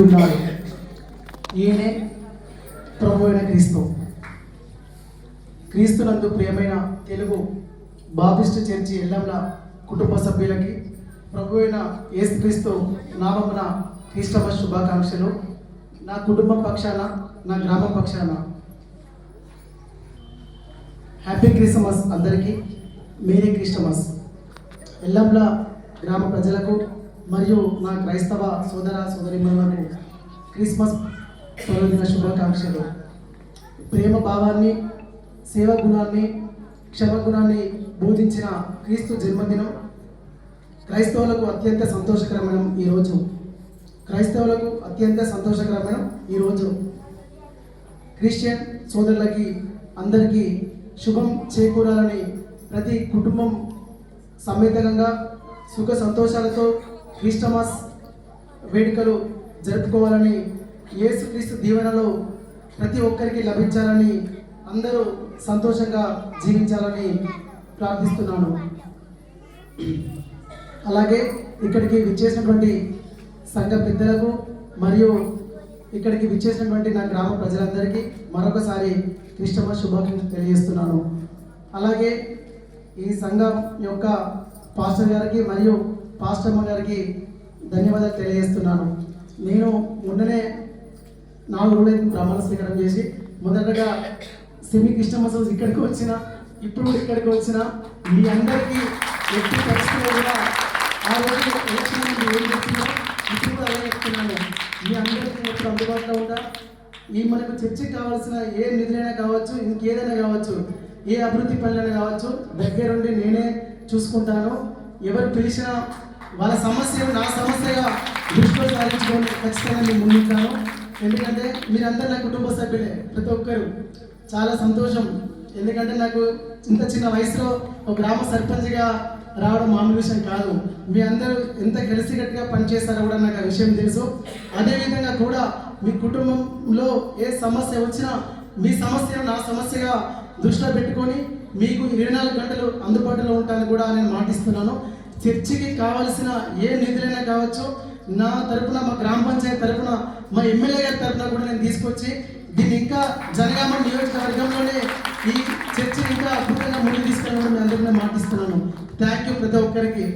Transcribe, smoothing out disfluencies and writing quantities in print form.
ఉన్నాడు. ఈయనే ప్రభు అయిన క్రీస్తు. క్రీస్తునందు ప్రియమైన తెలుగు బాప్టిస్ట్ చర్చి ఎల్లంల కుటుంబ సభ్యులకి ప్రభు అయిన యేసుక్రీస్తు నామమున క్రిస్టమస్ శుభాకాంక్షలు. నా కుటుంబం పక్షాన, నా గ్రామం పక్షాన హ్యాపీ క్రిస్టమస్ అందరికీ. Merry Christmas. ఎల్లంల గ్రామ ప్రజలకు మరియు నా క్రైస్తవ సోదర సోదరీమణులకు క్రిస్మస్ పర్వదిన శుభాకాంక్షలు. ప్రేమ భావాన్ని, సేవ గుణాన్ని, క్షమ గుణాన్ని బోధించిన క్రీస్తు జన్మదినం క్రైస్తవులకు అత్యంత సంతోషకరమైన ఈరోజు. క్రిస్టియన్ సోదరులకి అందరికీ శుభం చేకూరాలని, ప్రతి కుటుంబం సమేతంగా సుఖ సంతోషాలతో క్రిస్టమస్ వేడుకలు జరుపుకోవాలని, యేసుక్రీస్తు దీవెనలు ప్రతి ఒక్కరికి లభించాలని, అందరూ సంతోషంగా జీవించాలని ప్రార్థిస్తున్నాను. అలాగే ఇక్కడికి విచ్చేసినటువంటి సంఘ పెద్దలకు మరియు ఇక్కడికి విచ్చేసినటువంటి నా గ్రామ ప్రజలందరికీ మరొకసారి క్రిస్టమస్ శుభాకాంక్షలు తెలియజేస్తున్నాను. అలాగే ఈ సంఘం యొక్క పాస్టర్ గారికి మరియు పాస్టమ్మ గారికి ధన్యవాదాలు తెలియజేస్తున్నాను. నేను మొన్ననే 4 రోజులైతే ప్రమాణ స్వీకారం చేసి, మొదటగా సెమీ క్రిస్టమస్ ఇక్కడికి వచ్చిన, ఇప్పుడు ఇక్కడికి వచ్చిన మీ అందరికీ ఎట్టి పరిస్థితుల్లో కూడా ఆ రోజు ఎలక్షన్ ఏం చెప్తున్నా ఇప్పుడు కూడా అలా చెప్తున్నాను. మీ అందరికీ ఎప్పుడు అందుబాటులో ఉంటా. ఈ మనకు చర్చకి కావాల్సిన ఏ నిధులైనా కావచ్చు, ఇంకేదైనా కావచ్చు, ఏ అభివృద్ధి పనులైనా కావచ్చు, దగ్గరుండి నేనే చూసుకుంటాను. ఎవరు పిలిచినా వాళ్ళ సమస్యను నా సమస్యగా దృష్టిలో సాధించుకొని ఖచ్చితంగా నేను ముందుంటాను. ఎందుకంటే మీరందరూ నా కుటుంబ సభ్యులే, ప్రతి ఒక్కరు. చాలా సంతోషం. ఎందుకంటే నాకు ఇంత చిన్న వయసులో ఒక గ్రామ సర్పంచ్గా రావడం మామూలు విషయం కాదు. మీ అందరూ ఎంత కలిసికట్టుగా పనిచేస్తారో కూడా నాకు ఆ విషయం తెలుసు. అదేవిధంగా కూడా మీ కుటుంబంలో ఏ సమస్య వచ్చినా మీ సమస్యను నా సమస్యగా దృష్టిలో పెట్టుకొని మీకు 24 గంటలు అందుబాటులో ఉంటానని కూడా నేను మాటిస్తున్నాను. చర్చికి కావాల్సిన ఏ నిధులైనా కావచ్చు, నా తరపున, మా గ్రామ పంచాయతీ తరపున, మా ఎమ్మెల్యే గారి తరపున కూడా నేను తీసుకొచ్చి దీన్ని ఇంకా జనగామ నియోజకవర్గంలోనే ఈ చర్చిని ఇంకా అద్భుతంగా ముందుకు తీసుకెళ్ళడం మీ అందరినీ మాటిస్తున్నాను. థ్యాంక్ యూ ప్రతి ఒక్కరికి.